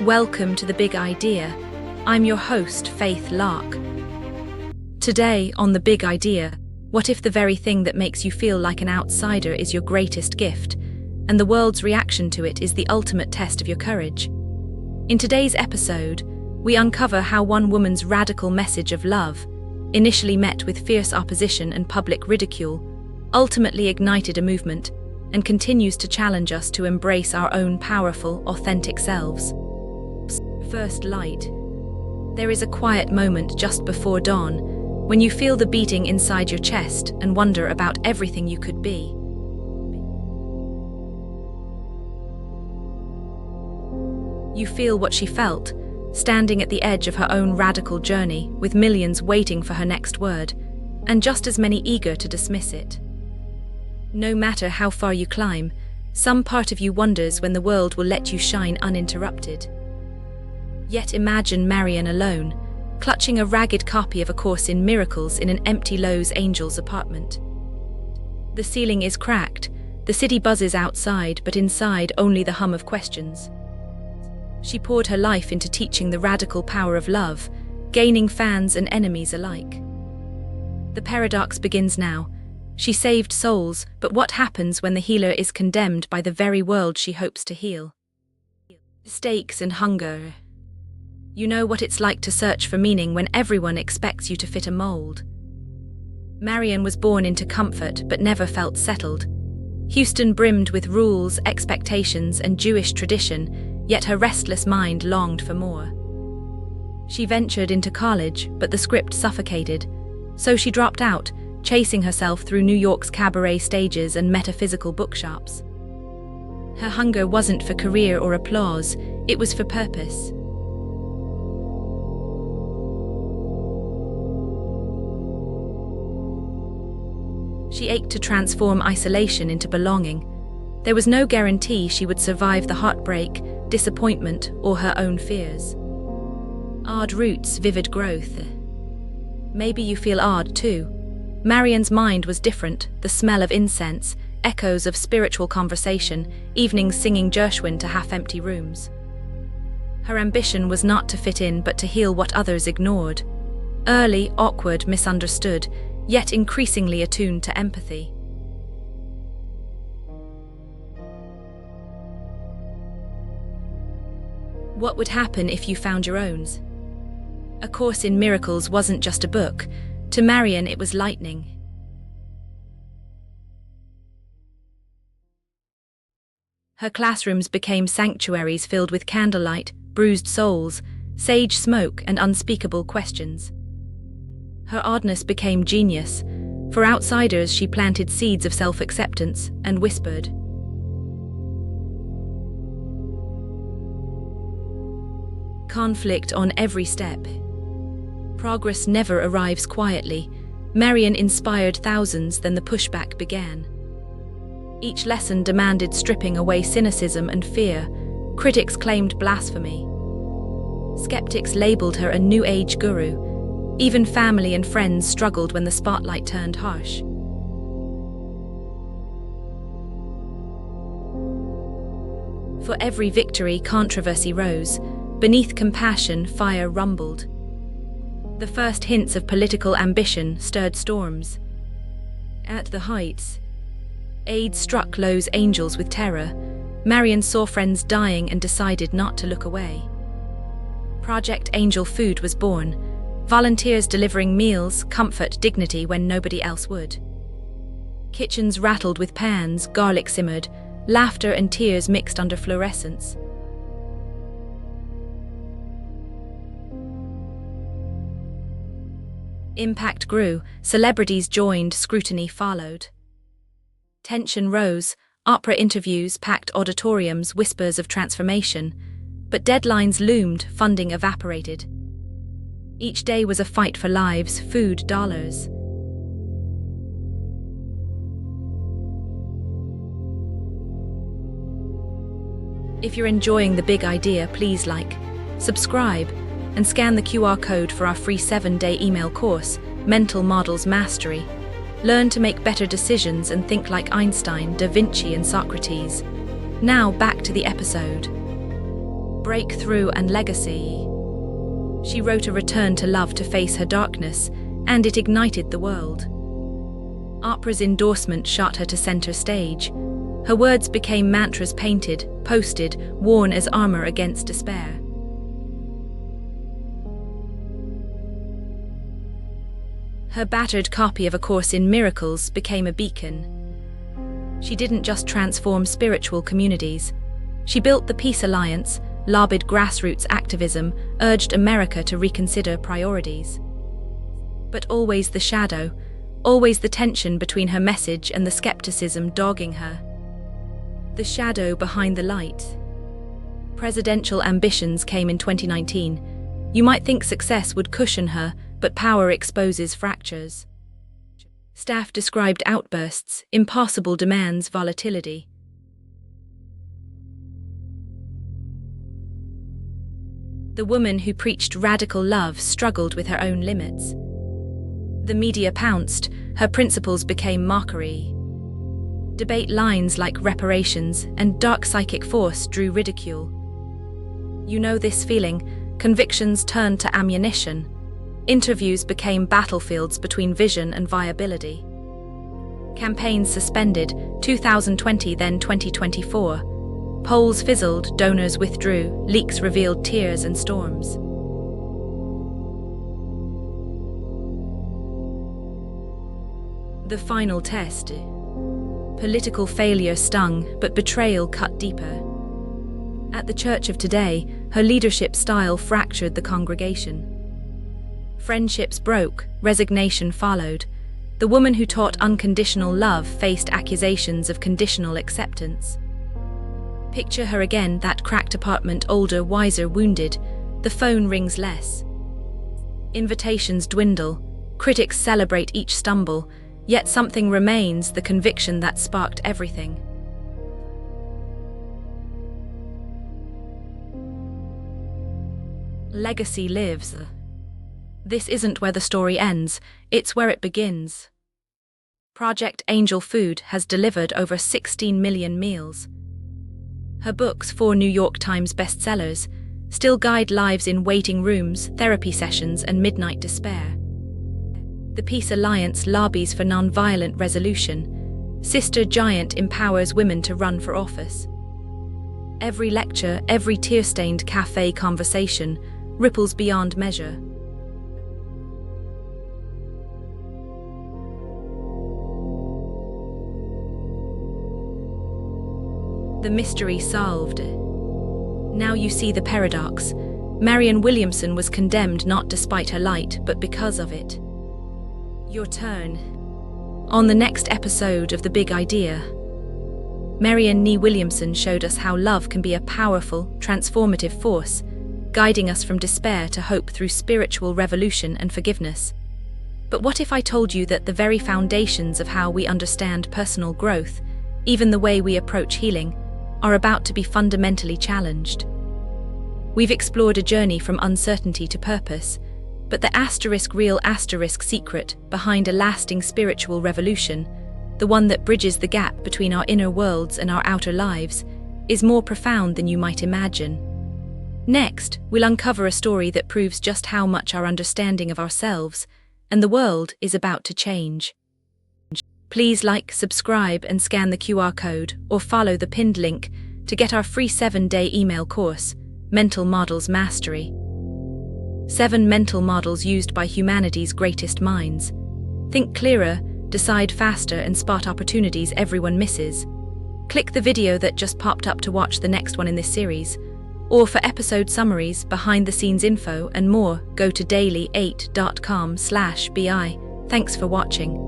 Welcome to The Big Idea. I'm your host, Faith Lark. Today, on The Big Idea, what if the very thing that makes you feel like an outsider is your greatest gift, and the world's reaction to it is the ultimate test of your courage? In today's episode, we uncover how one woman's radical message of love, initially met with fierce opposition and public ridicule, ultimately ignited a movement and continues to challenge us to embrace our own powerful, authentic selves. First light. There is a quiet moment just before dawn when you feel the beating inside your chest and wonder about everything you could be. You feel what she felt, standing at the edge of her own radical journey, with millions waiting for her next word, and just as many eager to dismiss it. No matter how far you climb, some part of you wonders when the world will let you shine uninterrupted. Yet imagine Marianne alone, clutching a ragged copy of A Course in Miracles in an empty Lowe's Angels apartment. The ceiling is cracked, the city buzzes outside, but inside only the hum of questions. She poured her life into teaching the radical power of love, gaining fans and enemies alike. The paradox begins now. She saved souls, but what happens when the healer is condemned by the very world she hopes to heal? Stakes and hunger. You know what it's like to search for meaning when everyone expects you to fit a mold. Marianne was born into comfort but never felt settled. Houston brimmed with rules, expectations, and Jewish tradition, yet her restless mind longed for more. She ventured into college, but the script suffocated, so she dropped out, chasing herself through New York's cabaret stages and metaphysical bookshops. Her hunger wasn't for career or applause, it was for purpose. She ached to transform isolation into belonging. There was no guarantee she would survive the heartbreak, disappointment, or her own fears. Odd roots, vivid growth. Maybe you feel odd too. Marianne's mind was different, the smell of incense, echoes of spiritual conversation, evenings singing Gershwin to half-empty rooms. Her ambition was not to fit in but to heal what others ignored. Early, awkward, misunderstood, yet increasingly attuned to empathy. What would happen if you found your own? A Course in Miracles wasn't just a book. To Marianne, it was lightning. Her classrooms became sanctuaries filled with candlelight, bruised souls, sage smoke, and unspeakable questions. Her oddness became genius. For outsiders, she planted seeds of self-acceptance and whispered, conflict on every step. Progress never arrives quietly. Marianne inspired thousands, then the pushback began. Each lesson demanded stripping away cynicism and fear. Critics claimed blasphemy. Skeptics labeled her a New Age guru. Even family and friends struggled when the spotlight turned harsh. For every victory, controversy rose. Beneath compassion, fire rumbled. The first hints of political ambition stirred storms. At the heights, AIDS struck Lowe's Angels with terror. Marianne saw friends dying and decided not to look away. Project Angel Food was born, volunteers delivering meals, comfort, dignity when nobody else would. Kitchens rattled with pans, garlic simmered, laughter and tears mixed under fluorescence. Impact grew, celebrities joined, scrutiny followed. Tension rose, opera interviews packed auditoriums, whispers of transformation. But deadlines loomed, funding evaporated. Each day was a fight for lives, food, dollars. If you're enjoying The Big Idea, please like, subscribe, and scan the QR code for our free 7-day email course, Mental Models Mastery. Learn to make better decisions and think like Einstein, Da Vinci, and Socrates. Now back to the episode. breakthrough and legacy. She wrote a return to love to face her darkness, and it ignited the world. Oprah's endorsement shot her to center stage. Her words became mantras painted, posted, worn as armor against despair. Her battered copy of A Course in Miracles became a beacon. She didn't just transform spiritual communities. She built the Peace Alliance, lobbied grassroots activism, urged America to reconsider priorities. But always the shadow, always the tension between her message and the skepticism dogging her. The shadow behind the light. Presidential ambitions came in 2019. You might think success would cushion her, but power exposes fractures. Staff described outbursts, impossible demands, volatility. The woman who preached radical love struggled with her own limits. The media pounced, her principles became mockery. Debate lines like reparations and dark psychic force drew ridicule. You know this feeling, convictions turned to ammunition. Interviews became battlefields between vision and viability. Campaigns suspended, 2020 then 2024. Polls fizzled, donors withdrew, leaks revealed tears and storms. The final test. Political failure stung, but betrayal cut deeper. At the Church of today, her leadership style fractured the congregation. Friendships broke, resignation followed. The woman who taught unconditional love faced accusations of conditional acceptance. Picture her again, that cracked apartment, older, wiser, wounded. The phone rings less. Invitations dwindle. Critics celebrate each stumble. Yet something remains, the conviction that sparked everything. Legacy lives. This isn't where the story ends, it's where it begins. Project Angel Food has delivered over 16 million meals. Her books, 4 New York Times bestsellers, still guide lives in waiting rooms, therapy sessions, and midnight despair. The Peace Alliance lobbies for nonviolent resolution. Sister Giant empowers women to run for office. Every lecture, every tear-stained cafe conversation ripples beyond measure. The mystery solved. Now you see the paradox. Marianne Williamson was condemned not despite her light, but because of it. Your turn. On the next episode of The Big Idea, Marianne Williamson showed us how love can be a powerful, transformative force, guiding us from despair to hope through spiritual revolution and forgiveness. But what if I told you that the very foundations of how we understand personal growth, even the way we approach healing, are about to be fundamentally challenged? We've explored a journey from uncertainty to purpose, but the real secret behind a lasting spiritual revolution, the one that bridges the gap between our inner worlds and our outer lives, is more profound than you might imagine. Next, we'll uncover a story that proves just how much our understanding of ourselves and the world is about to change. Please like, subscribe, and scan the QR code or follow the pinned link to get our free 7-day email course, Mental Models Mastery. 7 mental models used by humanity's greatest minds. Think clearer, decide faster, and spot opportunities everyone misses. Click the video that just popped up to watch the next one in this series. Or for episode summaries, behind-the-scenes info, and more, go to daily8.com/bi. Thanks for watching.